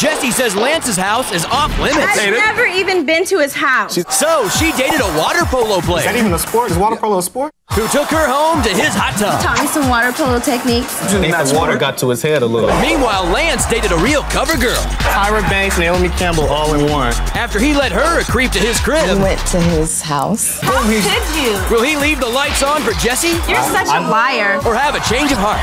Jessie says Lance's house is off limits. I've never even been to his house. So she dated a water polo player. Is that even a sport? Is water polo a sport? Who took her home to his hot tub. Taught me some water polo techniques. I think the water got to his head a little. Meanwhile, Lance dated a real cover girl. Tyra Banks, Naomi Campbell, all in one. After he let her creep to his crib. We went to his house. How could you? Will he leave the lights on for Jessie? You're such a liar. Or have a change of heart?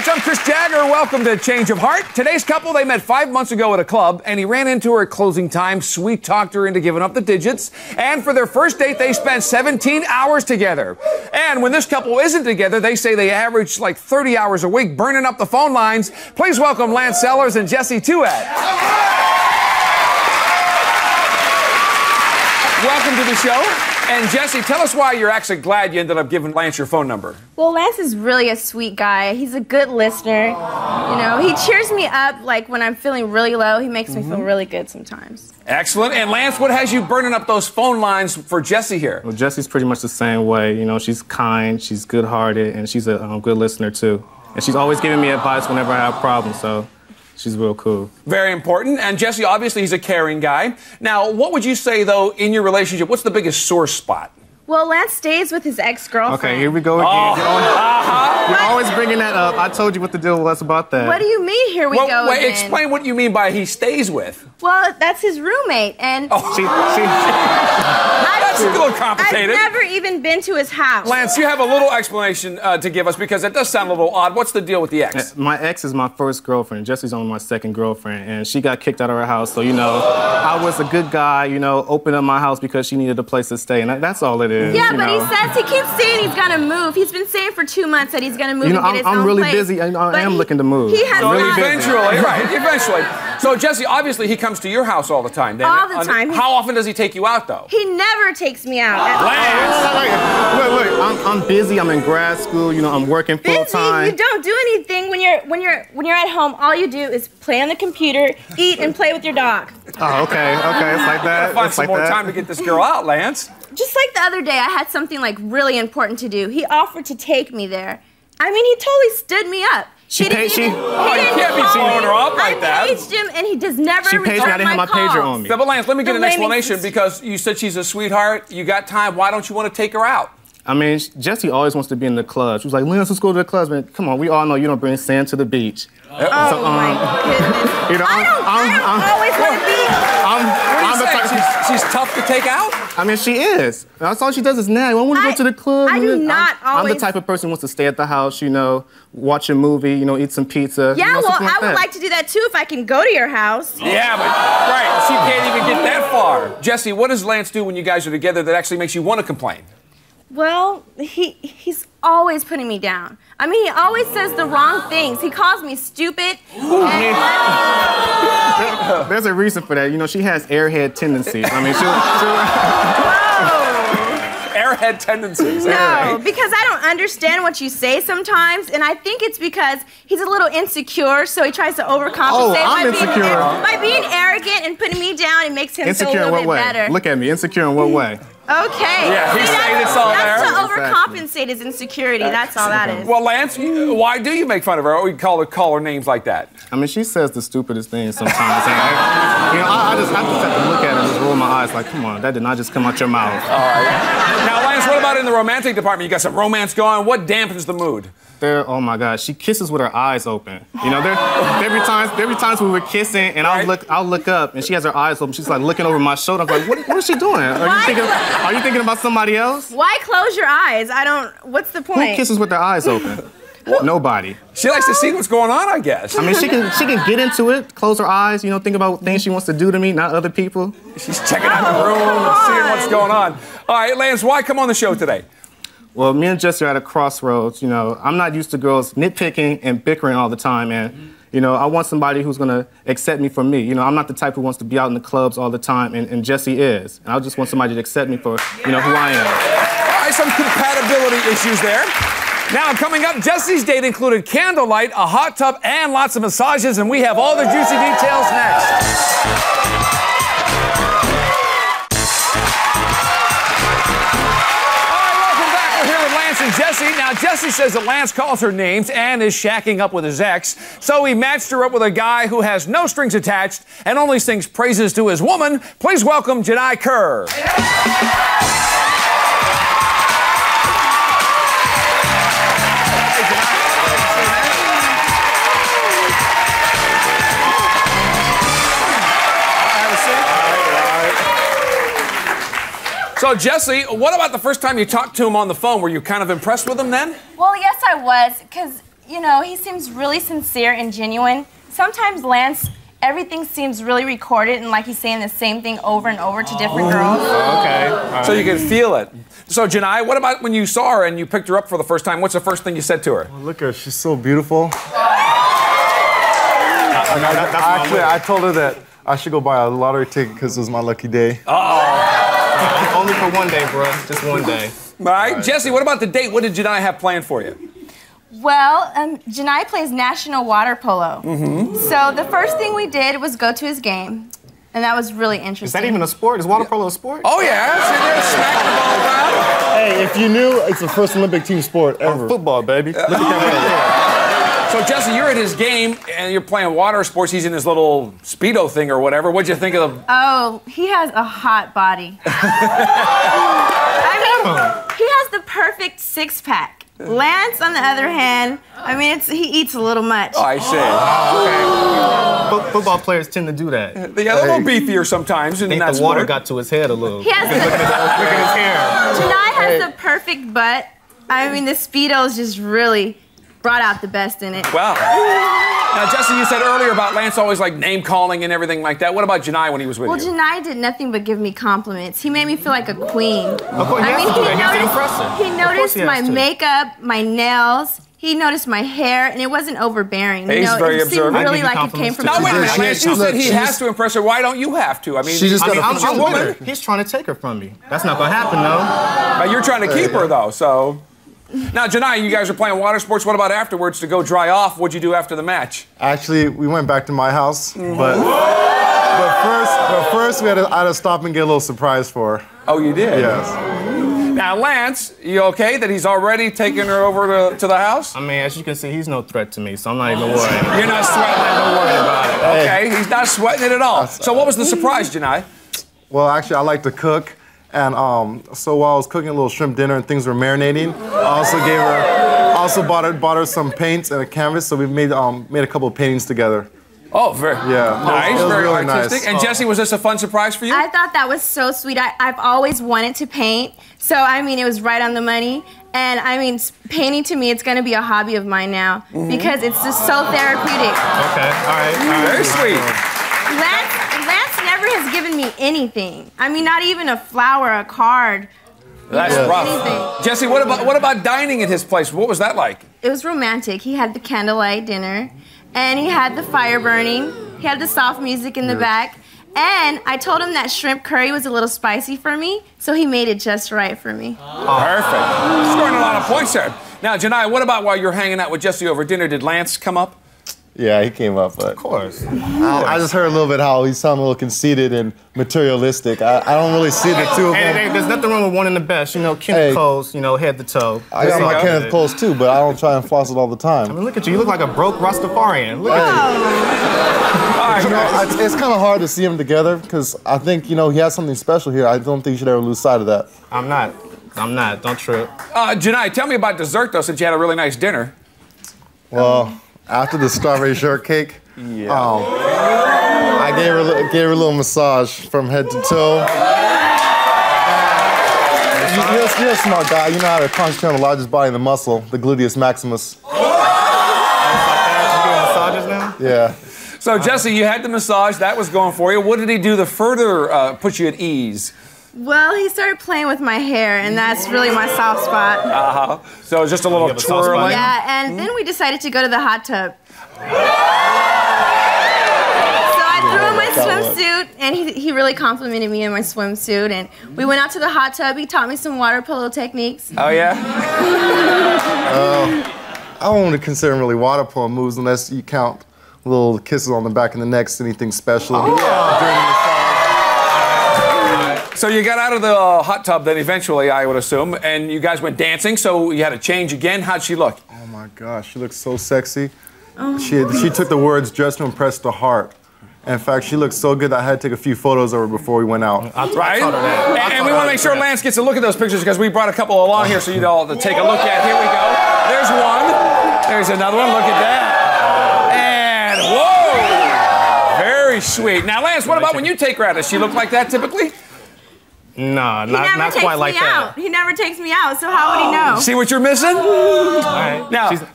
I'm Chris Jagger. Welcome to Change of Heart. Today's couple, they met 5 months ago at a club, and he ran into her at closing time, sweet-talked her into giving up the digits, and for their first date, they spent 17 hours together. And when this couple isn't together, they say they average like 30 hours a week, burning up the phone lines. Please welcome Lance Sellers and Jessie Tuet. Welcome to the show. And Jessie, tell us why you're actually glad you ended up giving Lance your phone number. Well, Lance is really a sweet guy. He's a good listener. You know, he cheers me up like when I'm feeling really low. He makes me feel really good sometimes. Excellent. And Lance, what has you burning up those phone lines for Jessie here? Well, Jessie's pretty much the same way. You know, she's kind, she's good-hearted, and she's a good listener, too. And she's always giving me advice whenever I have problems, so she's real cool. Very important. And Jessie, obviously, he's a caring guy. Now, what would you say, though, in your relationship, what's the biggest sore spot? Well, Lance stays with his ex-girlfriend. Okay, here we go again. You're always bringing that up. I told you what the deal was about that. What do you mean, here we go wait, again? Explain what you mean by he stays with. Well, that's his roommate, and... That's a little complicated. I've never even been to his house. Lance, you have a little explanation to give us, because that does sound a little odd. What's the deal with the ex? My ex is my first girlfriend. Jessie's only my second girlfriend, and she got kicked out of her house. So, you know, I was a good guy, you know, opened up my house because she needed a place to stay, and that's all it is. Yeah, but he says, he keeps saying he's gonna move. He's been saying for 2 months that he's gonna move and get his own I'm really place. busy. I am looking to move. He has Eventually. So, Jessie, obviously he comes to your house all the time. Then. All the time. How often does he take you out, though? He never takes me out. Wait, I'm busy. I'm in grad school. You know, I'm working full time. You don't do anything when you're at home. All you do is play on the computer, eat, and play with your dog. Oh, okay, it's like that. Find some more time to get this girl out, Lance. Just like the other day, I had something like really important to do. He offered to take me there. I mean, he totally stood me up. You can't be blowing her up like that. I paged him, and he does never return my calls. She paged me. I didn't have my pager on me. But Lance, let me get an explanation, because you said she's a sweetheart. You got time. Why don't you want to take her out? I mean, Jessie always wants to be in the club. She was like, Lance, let's go to the clubs, man. Come on, we all know you don't bring sand to the beach. Oh, my goodness. You know, I don't always want to be. She's tough to take out? I mean, she is. That's all she does is nag. I want to go to the club. I do not always. I'm the type of person who wants to stay at the house, you know, watch a movie, you know, eat some pizza. Yeah, you know, well, I would like to do that, too, if I can go to your house. Yeah, but, right, she can't even get that far. Jessie, what does Lance do when you guys are together that actually makes you want to complain? Well, he's always putting me down. I mean, he always says the wrong things. He calls me stupid. There's a reason for that. You know, she has airhead tendencies. I mean, airhead tendencies. No, because I don't understand what you say sometimes, and I think it's because he's a little insecure, so he tries to overcompensate by being arrogant and putting me down. It makes him feel a little bit better. Look at me, insecure in what way? Okay. Yeah, he's saying it's all there. That's to overcompensate his insecurity. That's all that is. Well, Lance, why do you make fun of her? Or we call her names like that? I mean, she says the stupidest things sometimes. I just have to look at her and just roll my eyes like, come on, that did not just come out your mouth. All right. Now, Lance, what about in the romantic department? You got some romance going. What dampens the mood? Oh my God, she kisses with her eyes open. You know, there be times we were kissing, and I'll look up, and she has her eyes open. She's like looking over my shoulder. I'm like, what is she doing? Are you thinking about somebody else? Why close your eyes? What's the point? Who kisses with their eyes open? Nobody. She likes to see what's going on, I guess. I mean, she can get into it, close her eyes, you know, think about things she wants to do to me, not other people. She's checking out the room and seeing what's going on. All right, Lance, why come on the show today? Well, me and Jessie are at a crossroads. You know, I'm not used to girls nitpicking and bickering all the time, and you know, I want somebody who's gonna accept me for me. You know, I'm not the type who wants to be out in the clubs all the time, and Jessie is. And I just want somebody to accept me for, you know, who I am. All right, some compatibility issues there. Now, coming up, Jessie's date included candlelight, a hot tub, and lots of massages, and we have all the juicy details next. and Jessie. Now, Jessie says that Lance calls her names and is shacking up with his ex, so he matched her up with a guy who has no strings attached and only sings praises to his woman. Please welcome Janai Kerr. So, Jessie, what about the first time you talked to him on the phone? Were you kind of impressed with him then? Well, yes, I was, because, you know, he seems really sincere and genuine. Sometimes Lance, everything seems really recorded and like he's saying the same thing over and over to different girls. Okay. Right. So you can feel it. So, Janai, what about when you saw her and you picked her up for the first time? What's the first thing you said to her? Well, look at her. She's so beautiful. I told her that I should go buy a lottery ticket because it was my lucky day. Only for one day, bro. Just one day. All right. Jessie, what about the date? What did Janai have planned for you? Well, Janai plays national water polo. So the first thing we did was go to his game. And that was really interesting. Is that even a sport? Is water polo a sport? Oh, yeah. Sit there and smack the ball around. Hey, if you knew, it's the first Olympic team sport ever. Football, baby. Look at that. So, Jessie, you're at his game, and you're playing water sports. He's in his little Speedo thing or whatever. What'd you think of the... Oh, he has a hot body. I mean, he has the perfect six-pack. Lance, on the other hand, I mean, he eats a little much. Oh, I see. Okay. Football players tend to do that. They get a little beefier sometimes. I think the water got to his head a little. He has look at his hair. Janai has the perfect butt. I mean, the Speedos just really brought out the best in it. Wow. Now, Jessie, you said earlier about Lance always like name calling and everything like that. What about Janai when he was with you? Well, Janai did nothing but give me compliments. He made me feel like a queen. Of course, he noticed my makeup, my nails. He noticed my hair, and it wasn't overbearing. He's very it seemed observant. really like it came from. No, wait a minute, Lance. You said he has to impress her. Why don't you have to? I mean, I'm with her. He's trying to take her from me. That's not gonna happen, though. But you're trying to keep her, though, so. Now, Janai, you guys are playing water sports. What about afterwards to go dry off? What'd you do after the match? Actually, we went back to my house, but first I had to stop and get a little surprise for her. Oh, you did? Yes. Now, Lance, you okay that he's already taken her over to the house? I mean, as you can see, he's no threat to me, so I'm not even worried. You're not sweating it. Don't worry about it. Okay, he's not sweating it at all. So what was the surprise, Janai? Well, actually, I like to cook. And so while I was cooking a little shrimp dinner and things were marinating, I also bought her some paints and a canvas, so we made a couple of paintings together. Oh, very nice, very really artistic. Nice. And Jessie, was this a fun surprise for you? I thought that was so sweet. I've always wanted to paint, so I mean, it was right on the money. And I mean, painting to me, it's going to be a hobby of mine now because it's just so therapeutic. Okay, all right. Very sweet. Lance never has given me anything. I mean, not even a flower, a card. That's rough. Anything. Jessie, what about dining at his place? What was that like? It was romantic. He had the candlelight dinner, and he had the fire burning. He had the soft music in the back. And I told him that shrimp curry was a little spicy for me, so he made it just right for me. Perfect. Scoring a lot of points there. Now, Janai, what about while you're hanging out with Jessie over dinner? Did Lance come up? Yeah, he came up, but... Of course. I just heard a little bit how he sounded a little conceited and materialistic. I don't really see the two of them. Hey, there's nothing wrong with wanting the best. You know, Kenneth Coles, you know, head to toe. I got my Kenneth Coles too, but I don't try and floss it all the time. I mean, look at you. You look like a broke Rastafarian. Look at you. You know, it's kind of hard to see them together because I think, you know, he has something special here. I don't think you should ever lose sight of that. I'm not. Don't trip. Janai, tell me about dessert, though, since you had a really nice dinner. Well... After the strawberry shortcake, I gave her a little massage from head to toe. You're a smart guy. You know how to concentrate on the largest body in the muscle, the gluteus maximus. You doing massages now? Yeah. So, Jessie, you had the massage. That was going for you. What did he do to further put you at ease? Well, he started playing with my hair, and that's really my soft spot. So it was just a little twirling? Yeah, and then we decided to go to the hot tub. So I threw on my swimsuit, and he really complimented me in my swimsuit, and we went out to the hot tub. He taught me some water polo techniques. Oh, yeah? I don't want to consider them really water polo moves unless you count little kisses on the back of the neck, anything special. So you got out of the hot tub then eventually, I would assume, and you guys went dancing, so you had to change again. How'd she look? Oh my gosh, she looks so sexy. She took the words just to impress the heart. In fact, she looked so good that I had to take a few photos of her before we went out. Right? And we want to make sure Lance gets a look at those pictures because we brought a couple along here so you'd all to take a look at. Here we go. There's one. There's another one. Look at that. And whoa! Very sweet. Now, Lance, what about when you take her out? Does she look like that typically? Nah, not quite like that. He never takes me out, so how would he know? See what you're missing? Right. Now,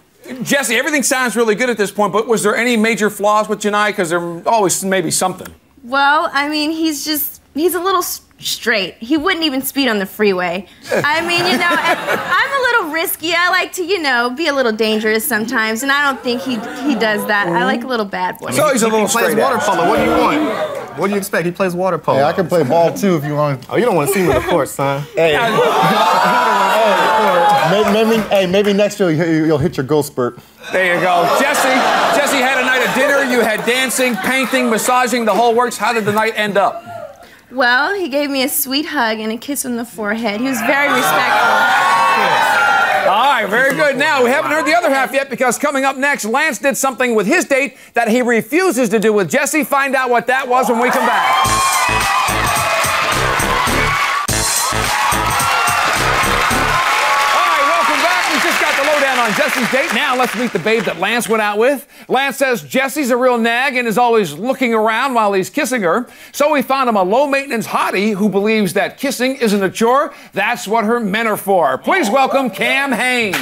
Jessie, everything sounds really good at this point, but was there any major flaws with Janai? Because there always maybe something. Well, I mean, he's a little straight. He wouldn't even speed on the freeway. I mean, you know, I'm a little risky. I like to, you know, be a little dangerous sometimes, and I don't think he does that. I like a little bad boy. So he's a little straight. He plays water polo. What do you want? What do you expect? He plays water polo. Hey, I can play ball too if you want. Oh, you don't want to see me on the court, son. Hey. Maybe next year you'll hit your growth spurt. There you go. Jessie had a night of dinner. You had dancing, painting, massaging, the whole works. How did the night end up? Well, he gave me a sweet hug and a kiss on the forehead. He was very respectful. All right, very good. Now, we haven't heard the other half yet because coming up next, Lance did something with his date that he refuses to do with Jessie. Find out what that was when we come back. On Jessie's date. Now let's meet the babe that Lance went out with. Lance says Jessie's a real nag and is always looking around while he's kissing her. So we found him a low-maintenance hottie who believes that kissing isn't a chore. That's what her men are for. Please welcome Cam Haines.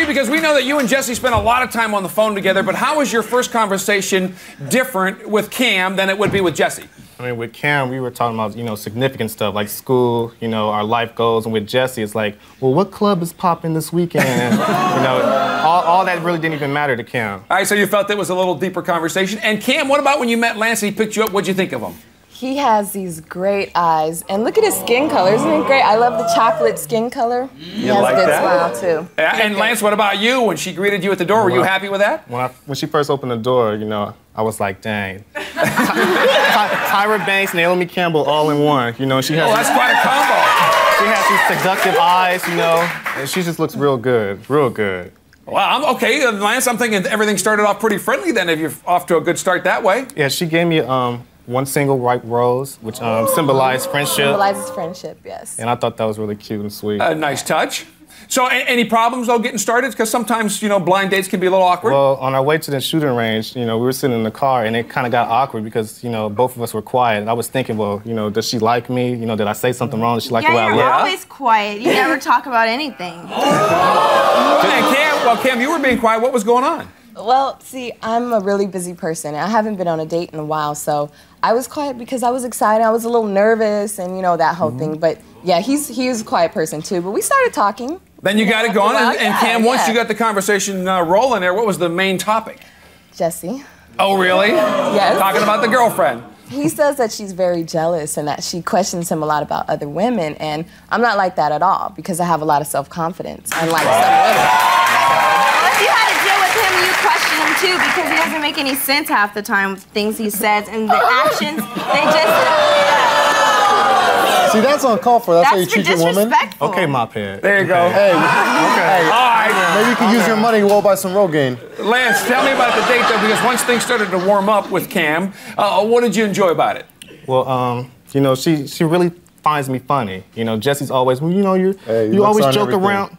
Because we know that you and Jessie spent a lot of time on the phone together, but how was your first conversation different with Cam than it would be with Jessie? I mean, with Cam, we were talking about, you know, significant stuff like school, you know, our life goals. And with Jessie, it's like, well, what club is popping this weekend? You know, all that really didn't even matter to Cam. All right, so you felt it was a little deeper conversation. And Cam, what about when you met Lance and he picked you up? What'd you think of him? He has these great eyes, and look at his skin color. Isn't it great? I love the chocolate skin color. He has a good smile, too. And Lance, what about you? When she greeted you at the door, were you happy with that? When she first opened the door, you know, I was like, dang. Tyra Banks, Naomi Campbell, all in one. You know, she has. Oh, that's quite a combo. She has these seductive eyes, you know, and she just looks real good, real good. Well, okay, Lance, I'm thinking everything started off pretty friendly then, if you're off to a good start that way. Yeah, she gave me one single white rose, which symbolized friendship. Symbolizes friendship, yes. And I thought that was really cute and sweet. A nice touch. So, any problems, though, getting started? Because sometimes, you know, blind dates can be a little awkward. Well, on our way to the shooting range, you know, we were sitting in the car, and it kind of got awkward because, you know, both of us were quiet. And I was thinking, well, you know, does she like me? You know, did I say something wrong? Does she like the way I look? You're always quiet. You never talk about anything. And Cam, you were being quiet. What was going on? Well, see, I'm a really busy person. I haven't been on a date in a while, so I was quiet because I was excited. I was a little nervous and, you know, that whole thing. But, yeah, he was a quiet person, too. But we started talking. Then you got it going. And Cam, once you got the conversation rolling there, what was the main topic? Jessie. Oh, really? Yes. Talking about the girlfriend. He says that she's very jealous and that she questions him a lot about other women. And I'm not like that at all because I have a lot of self-confidence, unlike some women. You had to deal with him, you question him too, because he doesn't make any sense half the time with things he says, and the actions, they just... See, that's uncalled for. That's how you treat your woman. Okay, mop head. There you go. Hey, okay. All right. Maybe you can use your money to go buy some Rogaine. Lance, tell me about the date, though, because once things started to warm up with Cam, what did you enjoy about it? Well, you know, she really finds me funny. You know, Jessie's always, well, you know, you always joke around.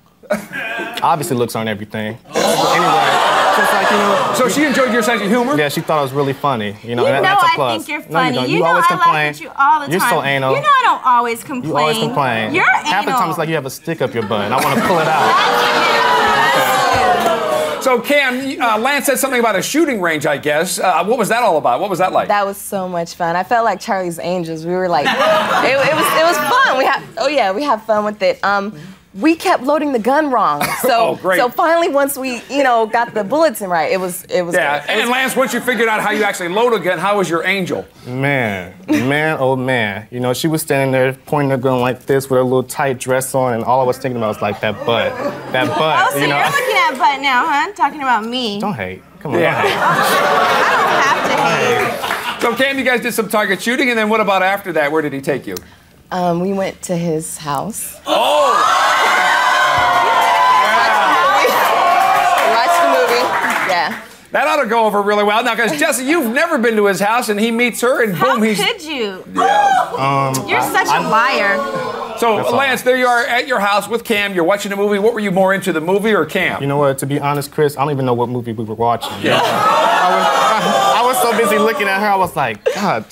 Obviously, looks aren't everything. Anyway, just like, you know. So she enjoyed your sense of humor? Yeah, she thought it was really funny. You know, that's a plus. I think you're funny. No, you know always I complain. laugh at you all the time. You're so anal. You know I don't always complain. You always complain. You're anal. Half the time it's like you have a stick up your butt, and I want to pull it out. So, Cam, Lance said something about a shooting range, I guess. What was that all about? What was that like? That was so much fun. I felt like Charlie's Angels. We were like, it was fun. We have fun with it. we kept loading the gun wrong. So, so finally, once we, got the bullets in right, it was. Yeah. And Lance, once you figured out how you actually load a gun, how was your angel? Man, oh man. She was standing there pointing her gun like this with her little tight dress on, and all I was thinking about was like that butt. Oh, so you're looking at butt now, huh? Talking about me. Don't hate. Come on, don't hate. I don't have to hate. So, Cam, you guys did some target shooting, and then what about after that? Where did he take you? We went to his house. Oh! Watched the movie. Yeah. That ought to go over really well. Now, because Jessie, you've never been to his house, and he meets her, and boom, he's... How could you? Yeah. You're such a liar. So, Lance, there you are at your house with Cam. You're watching a movie. What were you more into, the movie or Cam? You know what? To be honest, Chris, I don't even know what movie we were watching. Yeah. I was so busy looking at her, I was like, God,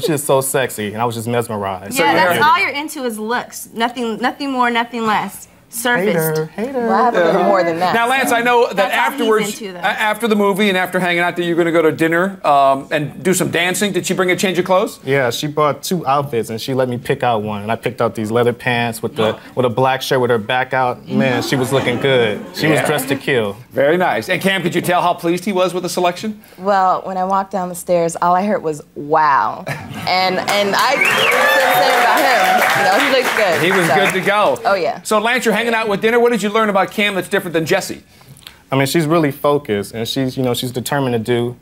she is so sexy, and I was just mesmerized. Yeah, that's all you're into is looks. Nothing more, nothing less. Surfaced. Hater. Well, I have a little more than that. Now, Lance, I know that That's all afterwards, he's into, after the movie and after hanging out there, you're going to go to dinner and do some dancing. Did she bring a change of clothes? Yeah, she brought 2 outfits, and she let me pick out one. And I picked out these leather pants with a black shirt with her back out. Man, she was looking good. She was dressed to kill. Very nice. And Cam, could you tell how pleased he was with the selection? Well, when I walked down the stairs, all I heard was "wow," and I said the same about him. He looked good. He was good to go. Oh yeah. So Lance, you're hanging out with dinner. What did you learn about Cam that's different than Jessie? I mean, she's really focused, and she's determined to do,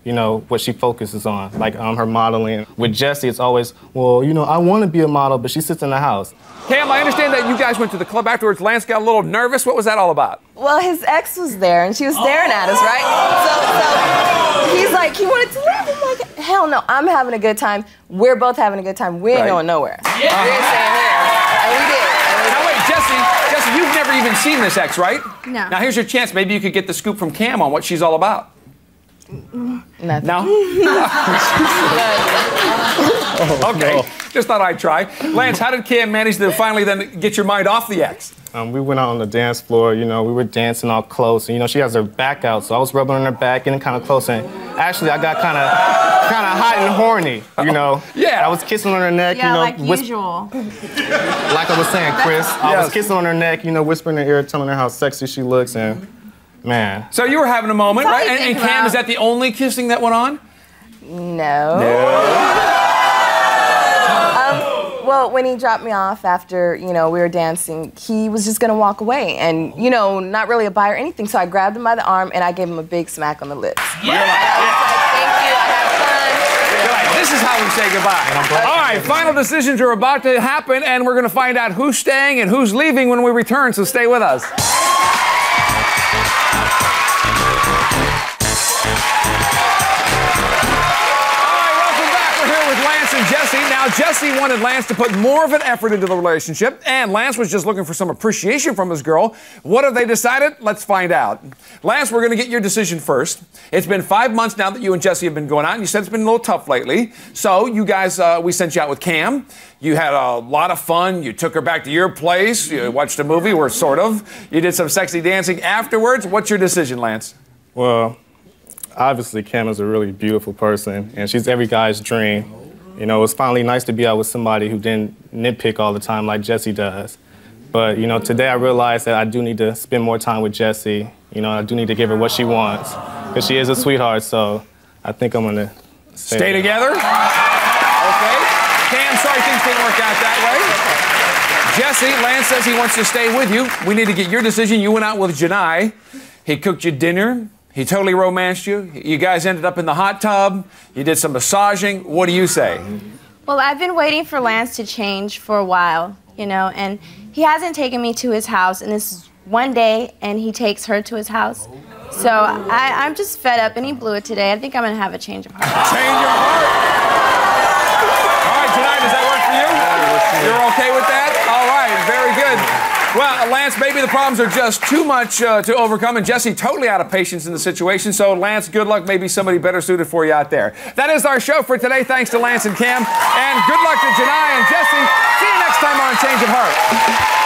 what she focuses on, like her modeling. With Jessie, it's always, well, I want to be a model, but she sits in the house. Cam, I understand that you guys went to the club afterwards. Lance got a little nervous. What was that all about? Well, his ex was there, and she was staring at us, right? So he's like, he wanted to leave. I'm like, hell no, I'm having a good time. We're both having a good time. We ain't going nowhere. We're staying here. And we did. Now wait, Jessie, you've never even seen this ex, right? No. Now here's your chance. Maybe you could get the scoop from Cam on what she's all about. Nothing. No? Okay. Just thought I'd try. Lance, how did Cam manage to finally then get your mind off the ex? We went out on the dance floor, we were dancing all close, and she has her back out, so I was rubbing on her back, getting kind of close, and actually I got kind of hot and horny, Yeah. I was kissing on her neck, like usual. Like I was saying, Chris, I was kissing on her neck, whispering in her ear, telling her how sexy she looks, and man. So you were having a moment, right? And Cam, is that the only kissing that went on? No. Well, when he dropped me off after, we were dancing, he was just going to walk away and, not really a bye or anything. So I grabbed him by the arm and I gave him a big smack on the lips. Yeah. I was like, thank you, I had fun. This is how we say goodbye. All right, final decisions are about to happen, and we're going to find out who's staying and who's leaving when we return, so stay with us. Jessie. Now, Jessie wanted Lance to put more of an effort into the relationship, and Lance was just looking for some appreciation from his girl. What have they decided? Let's find out. Lance, we're going to get your decision first. It's been 5 months now that you and Jessie have been going out, and you said it's been a little tough lately. So, you guys, we sent you out with Cam. You had a lot of fun. You took her back to your place. You watched a movie, or sort of. You did some sexy dancing afterwards. What's your decision, Lance? Well, obviously, Cam is a really beautiful person, and she's every guy's dream. It was finally nice to be out with somebody who didn't nitpick all the time like Jessie does. But, today I realized that I do need to spend more time with Jessie. I do need to give her what she wants, because she is a sweetheart, so I think I'm going to stay together. Okay. Cam, sorry things didn't work out that way. Jessie, Lance says he wants to stay with you. We need to get your decision. You went out with Janai. He cooked you dinner. He totally romanced you. You guys ended up in the hot tub. You did some massaging. What do you say? Well, I've been waiting for Lance to change for a while, and he hasn't taken me to his house, and this is one day, and he takes her to his house. So I'm just fed up, and he blew it today. I think I'm going to have a change of heart. Change of heart? All right, Janai, does that work for you? You're okay with that? All right, very good. Well, Lance, maybe the problems are just too much to overcome, and Jessie totally out of patience in the situation. So, Lance, good luck. Maybe somebody better suited for you out there. That is our show for today. Thanks to Lance and Cam. And good luck to Janai and Jessie. See you next time on Change of Heart.